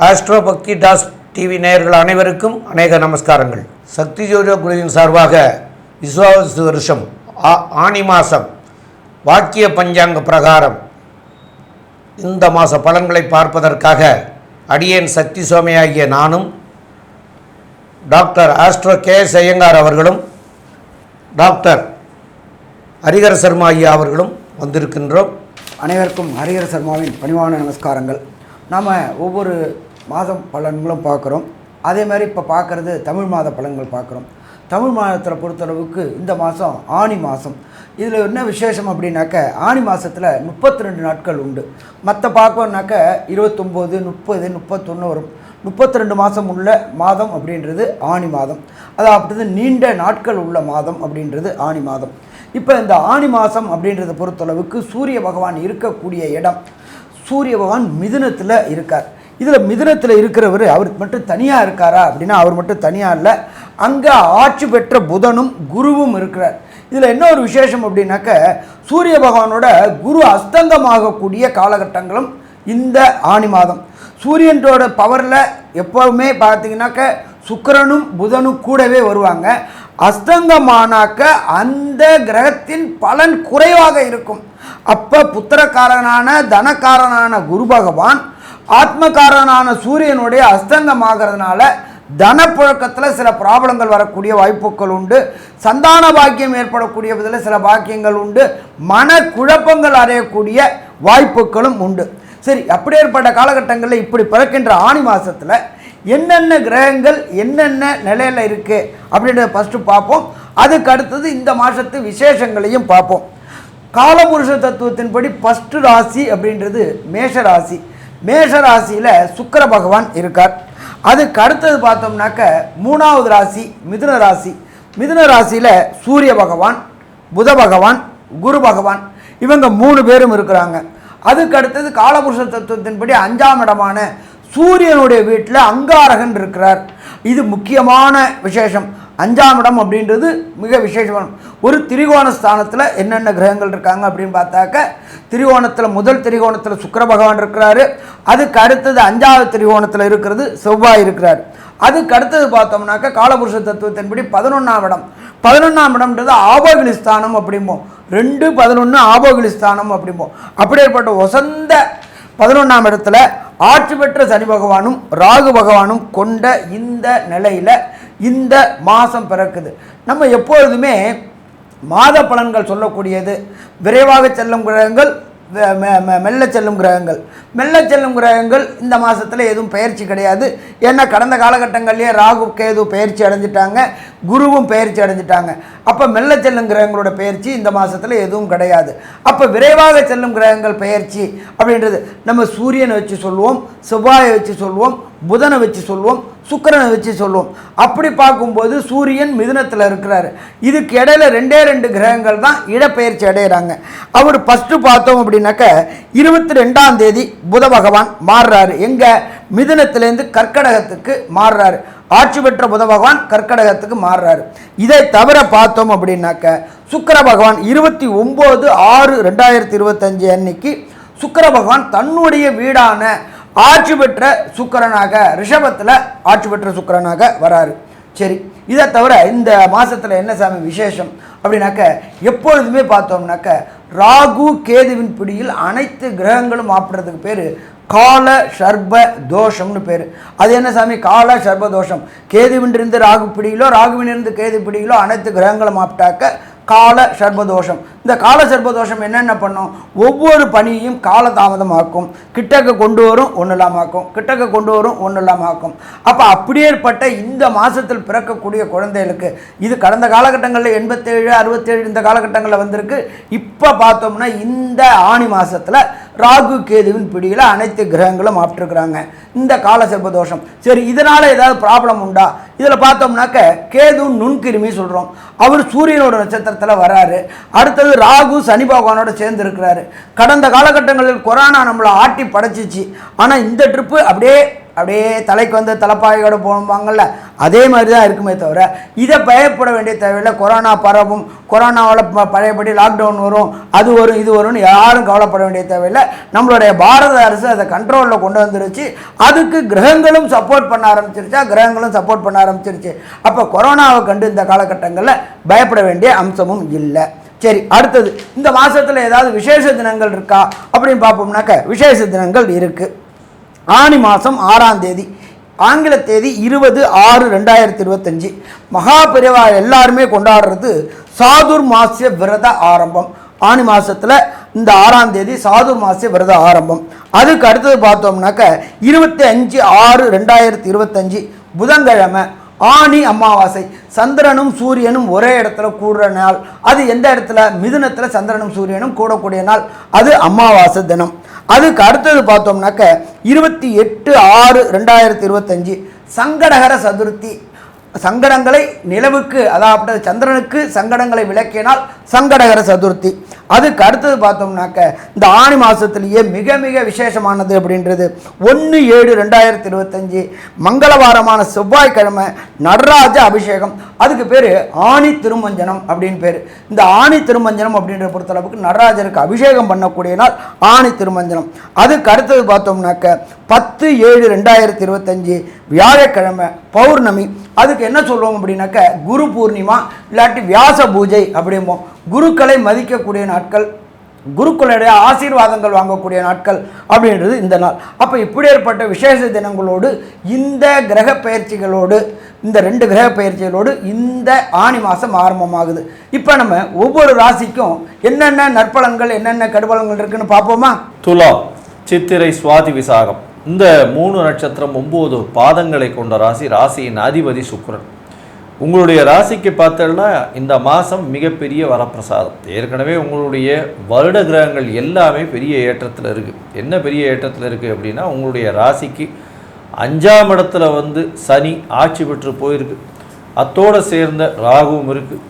Astro பக்தி toss TV நேயர்கள் அனைவருக்கும் அநேக நமஸ்காரங்கள். சக்தி ஜோதிட குழுவின் சார்பாக விஸ்வாவசு வருஷம் ஆனி மாதம் வாக்கிய பஞ்சாங்க பிரகாரம் இந்த மாத பலன்களை பார்ப்பதற்காக அடியேன் சக்தி சோமையாகிய நானும் டாக்டர் ஆஸ்ட்ரோ கே.எஸ். ஐயங்கார் அவர்களும் டாக்டர் ஹரிஹர சர்மா ஐயா அவர்களும் வந்திருக்கின்றோம். அனைவருக்கும் ஹரிஹர சர்மாவின் பணிவான நமஸ்காரங்கள். நாம் ஒவ்வொரு மாதம் பலன்களும் பார்க்குறோம். அதே மாதிரி இப்போ பார்க்குறது தமிழ் மாத பலன்கள் பார்க்குறோம். தமிழ் மாதத்தில் பொறுத்தளவுக்கு இந்த மாதம் ஆனி மாதம். இதில் என்ன விசேஷம் அப்படின்னாக்க ஆனி மாதத்தில் 32 நாட்கள் உண்டு. மற்ற பார்க்கணுன்னாக்க 29, 30, 31 வரும். 32 மாதம் உள்ள மாதம் அப்படின்றது ஆனி மாதம். அதாவது நீண்ட நாட்கள் உள்ள மாதம் அப்படின்றது ஆனி மாதம். இப்போ இந்த ஆனி மாதம் அப்படின்றத பொறுத்தளவுக்கு சூரிய பகவான் இருக்கக்கூடிய இடம், சூரிய பகவான் மிதுனத்தில் இருக்கார். இதில் மிதுனத்தில் இருக்கிறவர் அவர் மட்டும் தனியாக இருக்காரா அப்படின்னா அவர் மட்டும் தனியாக இல்லை, அங்கே ஆட்சி பெற்ற புதனும் குருவும் இருக்கிறார். இதில் என்ன ஒரு விசேஷம் அப்படின்னாக்க சூரிய பகவானோட குரு அஸ்தங்கமாகக்கூடிய காலகட்டங்களும் இந்த ஆனி மாதம். சூரியனோட பவரில் எப்போவுமே பார்த்தீங்கன்னாக்க சுக்கிரனும் புதனும் கூடவே வருவாங்க. அஸ்தங்கமானாக்க அந்த கிரகத்தின் பலன் குறைவாக இருக்கும். அப்போ புத்திரக்காரனான தனக்காரனான குரு பகவான் ஆத்மகாரனான சூரியனுடைய அஸ்தங்கமாகிறதுனால தனப்புழக்கத்தில் சில ப்ராப்ளங்கள் வரக்கூடிய வாய்ப்புகள் உண்டு. சந்தான பாக்கியம் ஏற்படக்கூடிய விதத்தில் சில பாக்கியங்கள் உண்டு. மன குழப்பங்கள் அடையக்கூடிய வாய்ப்புகளும் உண்டு. சரி, அப்படி ஏற்பட்ட காலகட்டங்களில் இப்படி பிறக்கின்ற ஆனி மாதத்தில் என்னென்ன கிரகங்கள் என்னென்ன நிலையில் இருக்குது அப்படின்றத ஃபஸ்ட்டு பார்ப்போம். அதுக்கு அடுத்தது இந்த மாதத்து விசேஷங்களையும் பார்ப்போம். காலபுருஷ தத்துவத்தின்படி ஃபஸ்ட்டு ராசி அப்படின்றது மேஷ ராசி. மேஷ ராசியில் சுக்கிர பகவான் இருக்கார். அதுக்கு அடுத்தது பார்த்தோம்னாக்க 3வது ராசி மிதுன ராசி. மிதுன ராசியில் சூரிய பகவான், புத பகவான், குரு பகவான் இவங்க 3 பேரும் இருக்கிறாங்க. அதுக்கு அடுத்தது காலபுருஷ தத்துவத்தின்படி 5ஆம் இடமான சூரியனுடைய வீட்டில் அங்காரகன் இருக்கிறார். இது முக்கியமான விசேஷம். 5ஆம் இடம் அப்படின்றது மிக விசேஷமான ஒரு திரிகோண ஸ்தானத்தில் என்னென்ன கிரகங்கள் இருக்காங்க அப்படின்னு பார்த்தாக்க திரிகோணத்தில் முதல் திரிகோணத்தில் சுக்கிர பகவான் இருக்கிறாரு. அதுக்கு அடுத்தது 5வது திரிகோணத்தில் இருக்கிறது செவ்வாய் இருக்கிறார். அதுக்கு அடுத்தது பார்த்தோம்னாக்க காலபுருஷ தத்துவத்தின்படி 11ஆம் இடம். 11ஆம் இடம்ன்றது ஆபோகிலி ஸ்தானம் அப்படிம்போம். 2, 11 ஆபோகிலி ஸ்தானம் அப்படிம்போம். அப்படியேற்பட்ட வசந்த 11ஆம் இடத்துல ஆட்சி பெற்ற சனி பகவானும் ராகு பகவானும் கொண்ட இந்த நிலையில் இந்த மாதம் பிறக்குது. நம்ம எப்பொழுதுமே மாத பலன்கள் சொல்லக்கூடியது விரைவாக செல்லும் கிரகங்கள், மெல்ல செல்லும் கிரகங்கள். மெல்ல செல்லும் கிரகங்கள் இந்த மாதத்தில் எதுவும் பயிற்சி கிடையாது. ஏன்னா கடந்த காலகட்டங்கள்லேயே ராகு கேது பயிற்சி அடைஞ்சிட்டாங்க, குருவும் பயிற்சி அடைஞ்சிட்டாங்க. அப்போ மெல்ல செல்லும் கிரகங்களோட பயிற்சி இந்த மாதத்தில் எதுவும் கிடையாது. அப்போ விரைவாக செல்லும் கிரகங்கள் பயிற்சி அப்படின்றது நம்ம சூரியனை வச்சு சொல்லுவோம், செவ்வாயை வச்சு சொல்லுவோம், புதனை வச்சு சொல்லுவோம், சுக்கிரனை வச்சு சொல்லுவோம். அப்படி பார்க்கும்போது சூரியன் மிதுனத்தில் இருக்கிறாரு. இதுக்கு இடையில 2 கிரகங்கள் தான் இடப்பெயர்ச்சி அடைகிறாங்க. அவர் ஃபஸ்ட்டு பார்த்தோம் அப்படின்னாக்க 22ஆம் தேதி புத பகவான் மாறுறாரு. எங்கே? மிதுனத்திலேருந்து கர்க்கடகத்துக்கு மாறுறாரு. ஆட்சி பெற்ற புத பகவான் கர்க்கடகத்துக்கு மாறுறாரு. இதை தவிர பார்த்தோம் அப்படின்னாக்க சுக்கிர பகவான் 29/6/2025 அன்னைக்கு சுக்கிர பகவான் தன்னுடைய வீடான ஆட்சி பெற்ற சுக்கிரனாக ரிஷபத்தில் ஆட்சி பெற்ற சுக்கிரனாக வராரு. சரி, இதை தவிர இந்த மாதத்தில் என்ன சாமி விசேஷம் அப்படின்னாக்க எப்பொழுதுமே பார்த்தோம்னாக்க ராகு கேதுவின் பிடியில் அனைத்து கிரகங்களும் ஆப்பிடுறதுக்கு பேர் கால சர்ப தோஷம்னு பேர். அது என்ன சாமி கால சர்ப தோஷம்? கேதுவினிருந்து ராகு பிடியிலோ ராகுவினிருந்து கேது பிடியிலோ அனைத்து கிரகங்களும் ஆப்பிட்டாக்க கால சர்பதோஷம். இந்த கால சர்பதோஷம் என்னென்ன பண்ணும்? ஒவ்வொரு பணியையும் காலதாமதமாக்கும், கிட்டக்க கொண்டு வரும் ஒன்றும் இல்லாமாக்கும், கிட்டக்க கொண்டு வரும் ஒன்றும் இல்லாமாக்கும். அப்போ அப்படியேற்பட்ட இந்த மாதத்தில் பிறக்கக்கூடிய குழந்தைகளுக்கு இது கடந்த காலகட்டங்களில் 87, 67 இந்த காலகட்டங்களில் வந்திருக்கு. இப்போ பார்த்தோம்னா இந்த ஆனி மாதத்தில் ராகு கேதுவின் பிடியில் அனைத்து கிரகங்களும் ஆப்பிட்டுருக்குறாங்க இந்த கால சர்பதோஷம். சரி, இதனால் ஏதாவது ப்ராப்ளம் உண்டா? இதில் பார்த்தோம்னாக்க கேது நுண்கிருமி சொல்கிறோம். அவர் சூரியனோட நட்சத்திரத்தில் வராரு. அடுத்தது ராகு சனி பகவானோட சேர்ந்து இருக்கிறாரு. கடந்த காலகட்டங்களில் கொரோனா நம்மளை ஆட்டி படைச்சிச்சு. ஆனால் இந்த ட்ரிப்பு அப்படியே தலைக்கு வந்து தலைப்பாயோடு போவாங்கல்ல, அதே மாதிரி தான் இருக்குமே தவிர இதை பயப்பட வேண்டிய தேவையில்லை. கொரோனா பரவும், கொரோனாவால் பழையபடி லாக்டவுன் வரும், அது வரும், இது வரும்னு யாரும் கவலைப்பட வேண்டிய தேவையில்லை. நம்மளுடைய பாரத அரசு அதை கண்ட்ரோலில் கொண்டு வந்துருச்சு. அதுக்கு கிரகங்களும் சப்போர்ட் பண்ண ஆரம்பிச்சிருச்சு. அப்போ கொரோனாவை கண்டு இந்த காலகட்டங்களில் பயப்பட வேண்டிய அம்சமும் இல்லை. சரி, அடுத்தது இந்த மாதத்தில் ஏதாவது விசேஷ தினங்கள் இருக்கா அப்படின்னு பார்ப்போம்னாக்க விசேஷ தினங்கள் இருக்குது. ஆனி மாதம் 6ஆம் தேதி, ஆங்கில தேதி 20/6/2025, மகாபெரிவா எல்லாருமே கொண்டாடுறது சாதுர்மாசிய விரத ஆரம்பம். ஆனி மாதத்தில் இந்த 6ஆம் தேதி சாதுர்மாசிய விரத ஆரம்பம். அதுக்கு அடுத்தது பார்த்தோம்னாக்க 25/6/2025 புதன்கிழமை ஆனி அமாவாசை. சந்திரனும் சூரியனும் ஒரே இடத்துல கூடுற நாள். அது எந்த இடத்துல? மிதுனத்தில் சந்திரனும் சூரியனும் கூடக்கூடிய நாள். அது அமாவாசை தினம். அதுக்கு அடுத்தது பார்த்தோம்னாக்க 28/6/2025 சங்கடகர சதுர்த்தி. சங்கடங்களை நிலவுக்கு, அதாவது சந்திரனுக்கு சங்கடங்களை விளக்கினால் சங்கடகர சதுர்த்தி. அதுக்கு அடுத்தது பார்த்தோம்னாக்க இந்த ஆணி மாதத்திலேயே மிக மிக விசேஷமானது அப்படின்றது 1/7/2025 மங்களவாரமான செவ்வாய்க்கிழமை நடராஜ அபிஷேகம். அதுக்கு பேர் ஆணி திருமஞ்சனம் அப்படின்னு பேர். இந்த ஆணி திருமஞ்சனம் அப்படின்ற பொறுத்தளவுக்கு நடராஜருக்கு அபிஷேகம் பண்ணக்கூடிய நாள் ஆணி திருமஞ்சனம். அதுக்கு அடுத்தது பார்த்தோம்னாக்க 10/7/2025 வியாழக்கிழமை பௌர்ணமி. அதுக்கு என்ன சொல்லுவோம் அப்படின்னாக்க குரு பூர்ணிமா இல்லாட்டி வியாச பூஜை அப்படிம்போம். குருக்களை மதிக்கக்கூடிய நாட்கள், குருக்களுடைய ஆசீர்வாதங்கள் வாங்கக்கூடிய நாட்கள் அப்படின்றது இந்த நாள். அப்போ இப்படி ஏற்பட்ட விசேஷ தினங்களோடு இந்த கிரக பயிற்சிகளோடு, இந்த 2 கிரக பயிற்சிகளோடு இந்த ஆணி மாதம் ஆரம்பமாகுது. இப்போ நம்ம ஒவ்வொரு ராசிக்கும் என்னென்ன நற்பலன்கள் என்னென்ன கெடுபலன்கள் இருக்குன்னு பார்ப்போமா? துலாம், சித்திரை, சுவாதி, விசாகம் இந்த 3 நட்சத்திரம் 9 பாதங்களை கொண்ட ராசி. ராசியின் அதிபதி சுக்கிரன். உங்களுடைய ராசிக்கு பார்த்தோம்னா இந்த மாதம் மிகப்பெரிய வரப்பிரசாதம். ஏற்கனவே உங்களுடைய வருட கிரகங்கள் எல்லாமே பெரிய ஏற்றத்தில் இருக்குது. என்ன பெரிய ஏற்றத்தில் இருக்குது அப்படின்னா, உங்களுடைய ராசிக்கு 5ஆம் இடத்துல சனி ஆட்சி பெற்று போயிருக்கு. அத்தோடு சேர்ந்த ராகுவும் இருக்குது.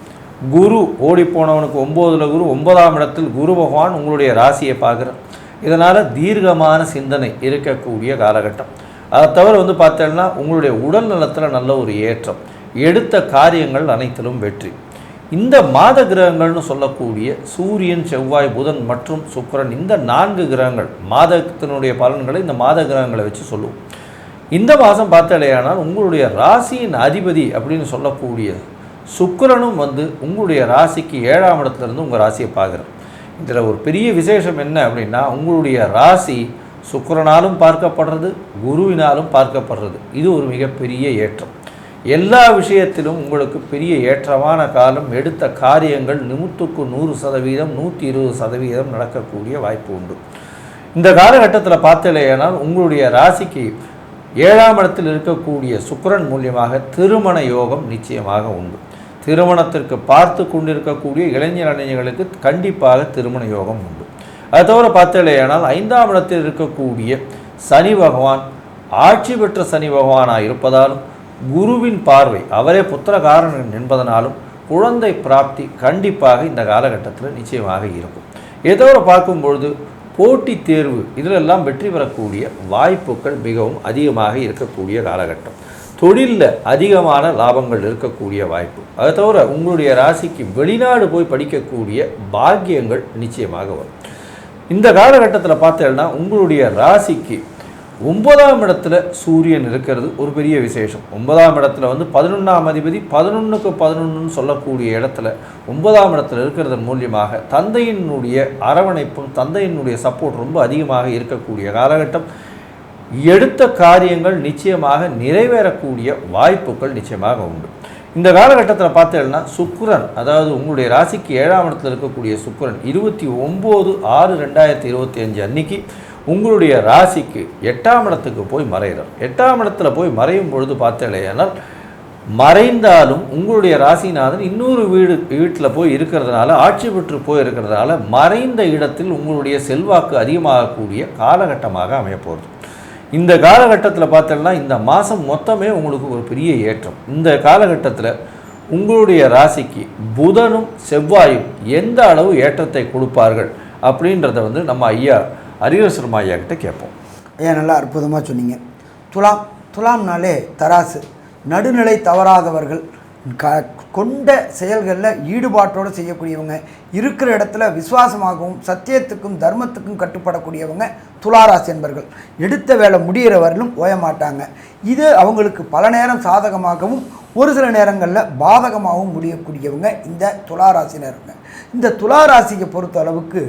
குரு ஓடிப்போனவனுக்கு 9ல் குரு, 9ஆம் இடத்தில் குரு பகவான் உங்களுடைய ராசியை பார்க்குறார். இதனால் தீர்க்கமான சிந்தனை இருக்கக்கூடிய காலகட்டம். அதை தவிர பார்த்தோம்னா உங்களுடைய உடல் நலத்தில் நல்ல ஒரு ஏற்றம், எடுத்த காரியங்கள் அனைத்திலும் வெற்றி. இந்த மாத கிரகங்கள்னு சொல்லக்கூடிய சூரியன், செவ்வாய், புதன் மற்றும் சுக்கிரன், இந்த 4 கிரகங்கள் மாதத்தினுடைய பலன்களை இந்த மாத கிரகங்களை வச்சு சொல்லுவோம். இந்த மாதம் பார்த்தாலேயானால் உங்களுடைய ராசியின் அதிபதி அப்படின்னு சொல்லக்கூடிய சுக்கிரனும் உங்களுடைய ராசிக்கு 7ஆம் இடத்துலேருந்து உங்கள் ராசியை பார்க்குறார். இதில் ஒரு பெரிய விசேஷம் என்ன அப்படின்னா, உங்களுடைய ராசி சுக்கிரனாலும் பார்க்கப்படுறது, குருவினாலும் பார்க்கப்படுறது. இது ஒரு மிகப்பெரிய ஏற்றம். எல்லா விஷயத்திலும் உங்களுக்கு பெரிய ஏற்றமான காலம். எடுத்த காரியங்கள் 100க்கு 100%, 120% நடக்கக்கூடிய வாய்ப்பு உண்டு. இந்த காலகட்டத்தில் பார்த்தலையானால் உங்களுடைய ராசிக்கு 7ஆம் இடத்தில் இருக்கக்கூடிய சுக்கிரன் மூலியமாக திருமண யோகம் நிச்சயமாக உண்டு. திருமணத்திற்கு பார்த்து கொண்டிருக்கக்கூடிய இளைஞர்களுக்கு கண்டிப்பாக திருமண யோகம் உண்டு. அது தவிர பார்த்தலையானால் 5ஆம் இடத்தில் இருக்கக்கூடிய சனி பகவான் ஆட்சி பெற்ற சனி பகவானாக இருப்பதாலும், குருவின் பார்வை அவரே புத்திரகாரன் என்பதனாலும் குழந்தை பிராப்தி கண்டிப்பாக இந்த காலகட்டத்தில் நிச்சயமாக இருக்கும். ஏதோ பார்க்கும்பொழுது போட்டித் தேர்வு இதிலெல்லாம் வெற்றி பெறக்கூடிய வாய்ப்புகள் மிகவும் அதிகமாக இருக்கக்கூடிய காலகட்டம். தொழிலில் அதிகமான லாபங்கள் இருக்கக்கூடிய வாய்ப்பு. அதை தவிர உங்களுடைய ராசிக்கு வெளிநாடு போய் படிக்கக்கூடிய பாக்கியங்கள் நிச்சயமாக வரும். இந்த காலகட்டத்தில் பார்த்தேன்னா உங்களுடைய ராசிக்கு 9ஆம் இடத்துல சூரியன் இருக்கிறது ஒரு பெரிய விசேஷம். 9ஆம் இடத்துல 11ஆம் அதிபதி 11க்கு 11ன்னு சொல்லக்கூடிய இடத்துல 9ஆம் இடத்துல இருக்கிறதன் மூலியமாக தந்தையினுடைய அரவணைப்பும் தந்தையினுடைய சப்போர்ட் ரொம்ப அதிகமாக இருக்கக்கூடிய காலகட்டம். எடுத்த காரியங்கள் நிச்சயமாக நிறைவேறக்கூடிய வாய்ப்புகள் நிச்சயமாக உண்டு. இந்த காலகட்டத்தில் பார்த்தீங்கன்னா சுக்கிரன், அதாவது உங்களுடைய ராசிக்கு 7ஆம் இடத்துல இருக்கக்கூடிய சுக்கிரன் 29/6/2025 அன்னைக்கு உங்களுடைய ராசிக்கு 8ஆம் இடத்துக்கு போய் மறைகிறார். 8ஆம் இடத்துல போய் மறையும் பொழுது பார்த்தீங்கன்னா மறைந்தாலும் உங்களுடைய ராசிநாதன் இன்னொரு வீட்டில் போய் இருக்கிறதுனால, ஆட்சி பெற்று போய் இருக்கிறதுனால மறைந்த இடத்தில் உங்களுடைய செல்வாக்கு அதிகமாகக்கூடிய காலகட்டமாக அமையப்போகுது. இந்த காலகட்டத்தில் பார்த்தோம்னா இந்த மாதம் மொத்தமே உங்களுக்கு ஒரு பெரிய ஏற்றம். இந்த காலகட்டத்தில் உங்களுடைய ராசிக்கு புதனும் செவ்வாயும் எந்த அளவு ஏற்றத்தை கொடுப்பார்கள் அப்படின்றத நம்ம ஐயா ஹரிஹர சர்மா ஐயா கிட்ட கேட்போம். ஐயா நல்லா அற்புதமாக சொன்னீங்க. துலாம்னாலே தராசு. நடுநிலை தவறாதவர்கள், கொண்ட செயல்களில் ஈடுபாட்டோடு செய்யக்கூடியவங்க, இருக்கிற இடத்துல விசுவாசமாகவும் சத்தியத்துக்கும் தர்மத்துக்கும் கட்டுப்படக்கூடியவங்க துளாராசி என்பர்கள். எடுத்த வேலை முடிகிற வரலும் ஓயமாட்டாங்க. இது அவங்களுக்கு பல நேரம் சாதகமாகவும் ஒரு சில நேரங்களில் பாதகமாகவும் முடியக்கூடியவங்க இந்த துளாராசினருங்க. இந்த துளாராசியை பொறுத்த அளவுக்கு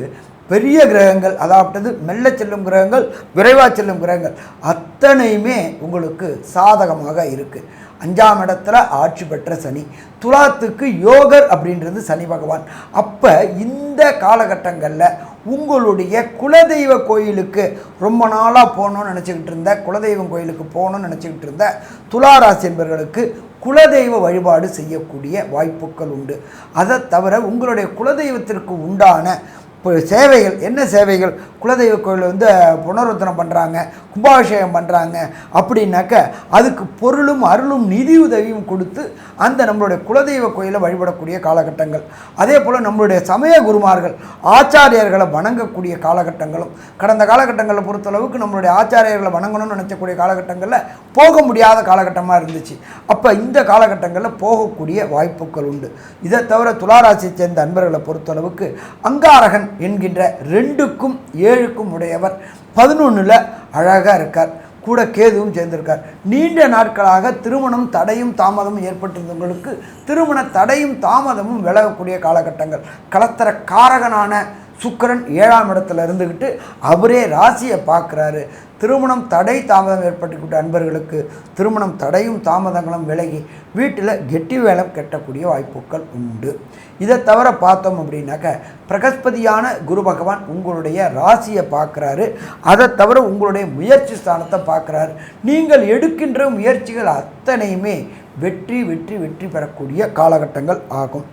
பெரிய கிரகங்கள், அதாவது மெல்ல செல்லும் கிரகங்கள், விரைவாக செல்லும் கிரகங்கள் அத்தனையுமே உங்களுக்கு சாதகமாக இருக்குது. 5ஆம் இடத்துல ஆட்சி பெற்ற சனி, துலாத்துக்கு யோகர் அப்படின்றது சனி பகவான். அப்போ இந்த காலகட்டங்களில் உங்களுடைய குலதெய்வ கோயிலுக்கு ரொம்ப நாளாக போகணும்னு நினச்சிக்கிட்டு இருந்த, குலதெய்வம் கோயிலுக்கு போகணும்னு நினச்சிக்கிட்டு இருந்த துளாராசி என்பவர்களுக்கு குலதெய்வ வழிபாடு செய்யக்கூடிய வாய்ப்புகள் உண்டு. அதை தவிர உங்களுடைய குலதெய்வத்திற்கு உண்டான சேவைகள், என்ன சேவைகள், குலதெய்வ கோயிலில் புனருத்தனம் பண்ணுறாங்க, கும்பாபிஷேகம் பண்ணுறாங்க அப்படின்னாக்க அதுக்கு பொருளும் அருளும் நிதி உதவியும் கொடுத்து அந்த நம்மளுடைய குலதெய்வ கோயிலை வழிபடக்கூடிய காலகட்டங்கள். அதே போல் நம்மளுடைய சமய குருமார்கள், ஆச்சாரியர்களை வணங்கக்கூடிய காலகட்டங்களும் கடந்த காலகட்டங்களில் பொறுத்தளவுக்கு நம்மளுடைய ஆச்சாரியர்களை வணங்கணும்னு நினச்சக்கூடிய காலகட்டங்களில் போக முடியாத காலகட்டமாக இருந்துச்சு. அப்போ இந்த காலகட்டங்களில் போகக்கூடிய வாய்ப்புகள் உண்டு. இதை தவிர துளாராசியை சேர்ந்த அன்பர்களை பொறுத்தளவுக்கு அங்காரகன் என்கின்ற 2க்கும் 7க்கும் உடையவர் 11ல் அழகாக இருக்கார். கூட கேதுவும் சேர்ந்திருக்கார். நீண்ட நாட்களாக திருமணம் தடையும் தாமதமும் ஏற்பட்டிருந்தவங்களுக்கு திருமண தடையும் தாமதமும் விலகக்கூடிய காலகட்டங்கள். கலத்தர காரகனான சுக்கிரன் 7ஆம் இடத்துல இருந்துக்கிட்டு அவரே ராசியை பார்க்குறாரு. திருமணம் தடை தாமதம் ஏற்பட்டுக்கிட்ட அன்பர்களுக்கு திருமணம் தடையும் தாமதங்களும் விலகி வீட்டில் கெட்டி வேலம் கட்டக்கூடிய வாய்ப்புகள் உண்டு. இதை தவிர பார்த்தோம் அப்படின்னாக்க பிரகஸ்பதியான குரு பகவான் உங்களுடைய ராசியை பார்க்குறாரு. அதை தவிர உங்களுடைய முயற்சி ஸ்தானத்தை பார்க்குறாரு. நீங்கள் எடுக்கின்ற முயற்சிகள் அத்தனையுமே வெற்றி வெற்றி வெற்றி பெறக்கூடிய காலகட்டங்கள் ஆகும்.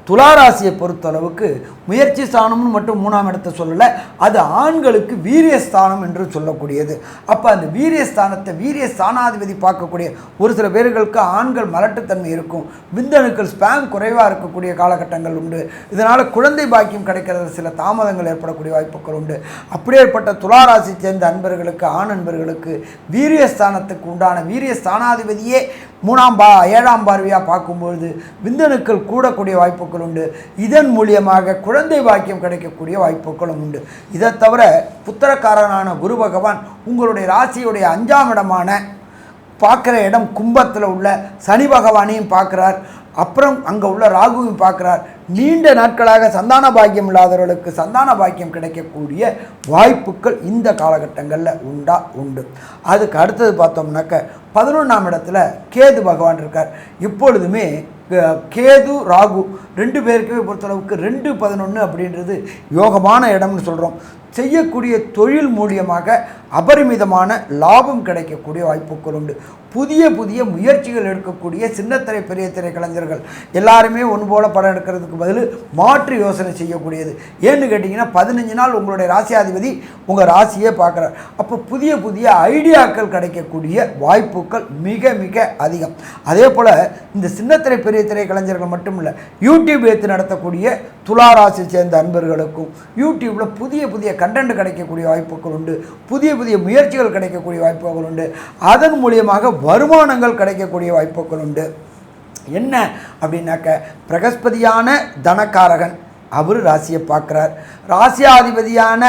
துளாராசியை பொறுத்தளவுக்கு முயற்சி ஸ்தானம்னு மட்டும் 3ஆம் இடத்தை சொல்லலை, அது ஆண்களுக்கு வீரியஸ்தானம் என்று சொல்லக்கூடியது. அப்போ அந்த வீரியஸ்தானத்தை வீரிய ஸ்தானாதிபதி பார்க்கக்கூடிய ஒரு சில பேர்களுக்கு ஆண்கள் மலட்டுத்தன்மை இருக்கும், விந்தணுக்கள் ஸ்பேம் குறைவாக இருக்கக்கூடிய காலகட்டங்கள் உண்டு. இதனால் குழந்தை பாக்கியம் கிடைக்கிறது சில தாமதங்கள் ஏற்படக்கூடிய வாய்ப்புகள் உண்டு. அப்படியேற்பட்ட துளாராசி சேர்ந்த அன்பர்களுக்கு, ஆண் அன்பர்களுக்கு வீரியஸ்தானத்துக்கு உண்டான வீரிய ஸ்தானாதிபதியே 7ஆம் பார்வையாக பார்க்கும்பொழுது விந்தணுக்கள் கூடக்கூடிய வாய்ப்புகள் உண்டு. இதன் மூலியமாக குழந்தை பாக்கியம் கிடைக்கக்கூடிய வாய்ப்புகளும் உண்டு. இதை தவிர புத்திரக்காரனான குரு பகவான் உங்களுடைய ராசியுடைய 5ஆம் இடமான பார்க்குற இடம் கும்பத்தில் உள்ள சனி பகவானையும் பார்க்குறார். அப்புறம் அங்கே உள்ள ராகுவையும் பார்க்குறார். நீண்ட நாட்களாக சந்தான பாக்கியம் இல்லாதவர்களுக்கு சந்தான பாக்கியம் கிடைக்கக்கூடிய வாய்ப்புகள் இந்த காலகட்டங்களில் உண்டு. அதுக்கு அடுத்தது பார்த்தோம்னாக்க 11ஆம் இடத்துல கேது பகவான் இருக்கார். இப்பொழுதுமே கேது ராகு 2 பேருக்குமே பொறுத்தளவுக்கு 2-11 அப்படின்றது யோகமான இடம்னு சொல்கிறோம். செய்யக்கூடிய தொழில் மூலியமாக அபரிமிதமான லாபம் கிடைக்கக்கூடிய வாய்ப்புகள் உண்டு. புதிய புதிய முயற்சிகள் எடுக்கக்கூடிய சின்னத்திரை பெரிய திரை கலைஞர்கள் எல்லாருமே ஒன்று போல படம் எடுக்கிறதுக்கு பதில் மாற்று யோசனை செய்யக்கூடியது. ஏன்னு கேட்டிங்கன்னா 15 நாள் உங்களுடைய ராசியாதிபதி உங்கள் ராசியே பார்க்குறார். அப்போ புதிய புதிய ஐடியாக்கள் கிடைக்கக்கூடிய வாய்ப்புகள் மிக மிக அதிகம். அதே போல் இந்த சின்னத்திரை பெரிய திரை கலைஞர்கள் மட்டும் இல்லை, யூடியூப் எடுத்து நடத்தக்கூடிய துளாராசி சேர்ந்த அன்பர்களுக்கும் யூடியூப்பில் புதிய புதிய கண்டென்ட் கிடைக்கக்கூடிய வாய்ப்புகள் உண்டு. புதிய புதிய முயற்சிகள் கிடைக்கக்கூடிய வாய்ப்புகள் உண்டு. அதன் மூலியமாக வருமானங்கள் கிடைக்கக்கூடிய வாய்ப்புகள் உண்டு. என்ன அப்படின்னாக்க பிரகஸ்பதியான தனக்காரகன் அவர் ராசியை பார்க்குறார். ராசியாதிபதியான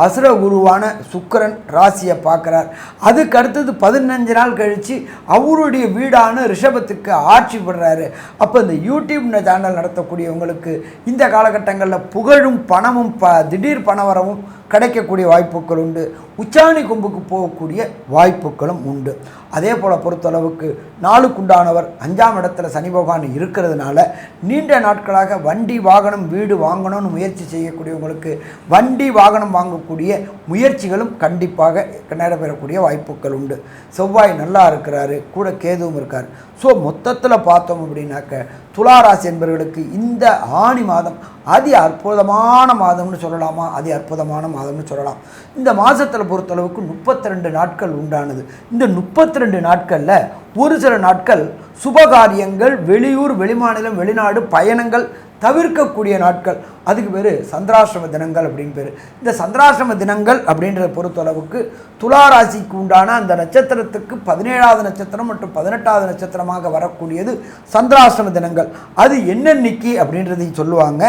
அசுர குருவான சுக்கிரன் ராசியை பார்க்குறார். அதுக்கு அடுத்தது 15 நாள் கழித்து அவருடைய வீடான ரிஷபத்துக்கு ஆட்சி பெறுறாரு. அப்போ இந்த யூடியூப் சேனல் நடத்தக்கூடியவங்களுக்கு இந்த காலகட்டங்களில் புகழும் பணமும் திடீர் பணவரவும் கிடைக்கக்கூடிய வாய்ப்புகள் உண்டு. உச்சாணி கொம்புக்கு போகக்கூடிய வாய்ப்புகளும் உண்டு. அதே போல் பொறுத்தளவுக்கு நாளுக்குண்டானவர் 5ஆம் இடத்துல சனி பகவான் இருக்கிறதுனால நீண்ட நாட்களாக வண்டி வாகனம் வீடு வாங்கணும்னு முயற்சி செய்யக்கூடியவங்களுக்கு வண்டி வாகனம் வாங்கக்கூடிய முயற்சிகளும் கண்டிப்பாக நடைபெறக்கூடிய வாய்ப்புகள் உண்டு. செவ்வாய் நல்லா இருக்கிறாரு, கூட கேதுவும் இருக்கார். ஸோ மொத்தத்தில் பார்த்தோம் அப்படின்னாக்க துளாராசி என்பவர்களுக்கு இந்த ஆணி மாதம் அதி அற்புதமான மாதம்னு சொல்லலாமா, அதி அற்புதமான மாதம்னு சொல்லலாம். இந்த மாதத்தில் பொறுத்தளவுக்கு 32 நாட்கள் உண்டானது. இந்த 32 நாட்களில் ஒரு சில நாட்கள் சுபகாரியங்கள், வெளியூர் வெளிமாநிலம் வெளிநாடு பயணங்கள் தவிர்க்கக்கூடிய நாட்கள். அதுக்கு பேர் சந்திராசிரம தினங்கள் அப்படின்னு பேர். இந்த சந்திராசிரம தினங்கள் அப்படின்றத பொறுத்தளவுக்கு துலா ராசிக்கு உண்டான அந்த நட்சத்திரத்துக்கு 17வது நட்சத்திரம் மற்றும் 18வது நட்சத்திரமாக வரக்கூடியது சந்திராசிரம தினங்கள். அது என்னன்னைக்கு அப்படின்றதையும் சொல்லுவாங்க.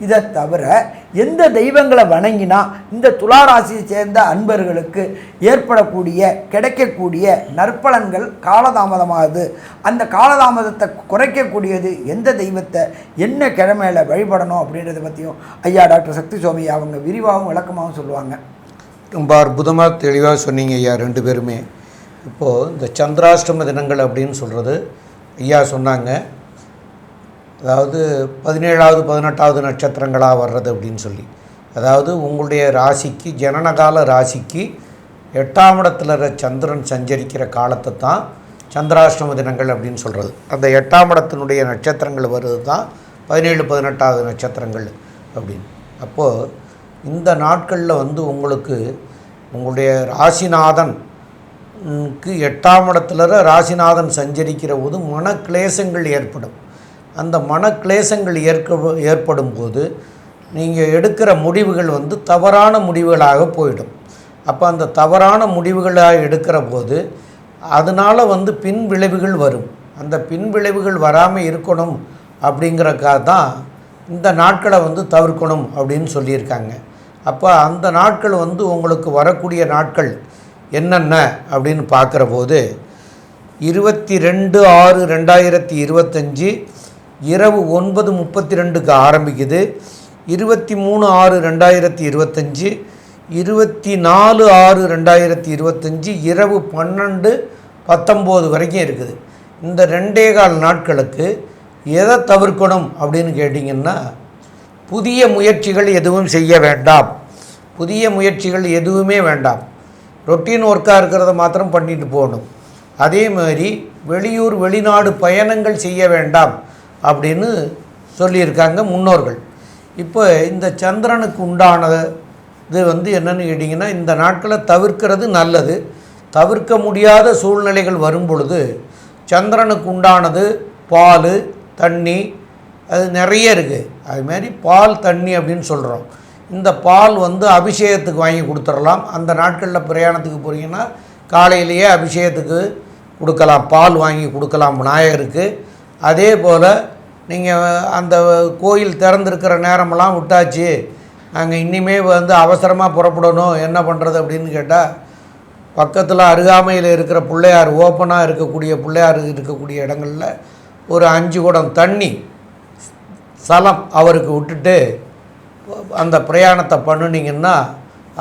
இதை தவிர எந்த தெய்வங்களை வணங்கினா இந்த துலா ராசியை சேர்ந்த அன்பர்களுக்கு ஏற்படக்கூடிய கிடைக்கக்கூடிய நற்பலன்கள் காலதாமதமாகுது, அந்த காலதாமதத்தை குறைக்கக்கூடியது எந்த தெய்வத்தை என்ன கிழமையில் வழிபடணும் அப்படின்றத பற்றியும் ஐயா டாக்டர் சக்தி சுவாமி அவங்க விரிவாகவும் விளக்கமாகவும் சொல்லுவாங்க. ரொம்ப அற்புதமாக தெளிவாக சொன்னீங்க ஐயா ரெண்டு பேருமே. இப்போது இந்த சந்திராஷ்டம தினங்கள் அப்படின்னு சொல்கிறது ஐயா சொன்னாங்க, அதாவது 17வது 18வது நட்சத்திரங்களாக வர்றது அப்படின்னு சொல்லி, அதாவது உங்களுடைய ராசிக்கு ஜனனகால ராசிக்கு 8ஆம் இடத்துல சந்திரன் சஞ்சரிக்கிற காலத்தை தான் சந்திராஷ்டம தினங்கள் அப்படின்னு சொல்கிறது. அந்த 8ஆம் இடத்தினுடைய நட்சத்திரங்கள் வருது தான் 17 18வது நட்சத்திரங்கள் அப்படின்னு. அப்போது இந்த நாட்களில் வந்து உங்களுக்கு உங்களுடைய ராசிநாதனுக்கு 8ஆம் இடத்துல ராசிநாதன் சஞ்சரிக்கிற போது மனக்லேசங்கள் ஏற்படும். அந்த மனக்லேசங்கள் ஏற்படும் போது நீங்கள் எடுக்கிற முடிவுகள் வந்து தவறான முடிவுகளாக போயிடும். அப்போ அந்த தவறான முடிவுகளாக எடுக்கிற போது அதனால் வந்து பின் விளைவுகள் வரும். அந்த பின் விளைவுகள் வராமல் இருக்கணும் அப்படிங்கிறக்காக தான் இந்த நாட்களை வந்து தவிர்க்கணும் அப்படின்னு சொல்லியிருக்காங்க. அப்போ அந்த நாட்கள் வந்து உங்களுக்கு வரக்கூடிய நாட்கள் என்னென்ன அப்படின்னு பார்க்குற போது 22/6/2025 இரவு 9:32க்கு ஆரம்பிக்குது. 23/6/2025 24/6/2025 இரவு 12:19 வரைக்கும் இருக்குது. இந்த 2.25 நாட்களுக்கு எதை தவிர்க்கணும் அப்படின்னு கேட்டிங்கன்னா, புதிய முயற்சிகள் எதுவும் செய்ய வேண்டாம். புதிய முயற்சிகள் எதுவுமே வேண்டாம். ரொட்டீன் ஒர்க்காக இருக்கிறத மாத்திரம் பண்ணிட்டு போகணும். அதே மாதிரி வெளியூர் வெளிநாடு பயணங்கள் செய்ய வேண்டாம் அப்படின்னு சொல்லியிருக்காங்க முன்னோர்கள். இப்போ இந்த சந்திரனுக்கு உண்டானது வந்து என்னென்னு கேட்டிங்கன்னா, இந்த நாட்களை தவிர்க்கிறது நல்லது. தவிர்க்க முடியாத சூழ்நிலைகள் வரும் பொழுது சந்திரனுக்கு உண்டானது பால் தண்ணி, அது நிறைய இருக்குது. அதுமாரி பால் தண்ணி அப்படின்னு சொல்கிறோம். இந்த பால் வந்து அபிஷேகத்துக்கு வாங்கி கொடுத்துடலாம். அந்த நாட்களில் பிரயாணத்துக்கு போகிறீங்கன்னா காலையிலேயே அபிஷேகத்துக்கு கொடுக்கலாம், பால் வாங்கி கொடுக்கலாம் விநாயகருக்கு. அதே போல் நீங்கள் அந்த கோயில் திறந்திருக்கிற நேரமெல்லாம் விட்டாச்சு, நாங்கள் இனிமே வந்து அவசரமாக புறப்படணும், என்ன பண்ணுறது அப்படின்னு கேட்டால், பக்கத்தில் அருகாமையில் இருக்கிற பிள்ளையார், ஓப்பனாக இருக்கக்கூடிய பிள்ளையார் இருக்கக்கூடிய இடங்களில் ஒரு 5 குடம் தண்ணி சலம் அவருக்கு விட்டுட்டு அந்த பிரயாணத்தை பண்ணினீங்கன்னா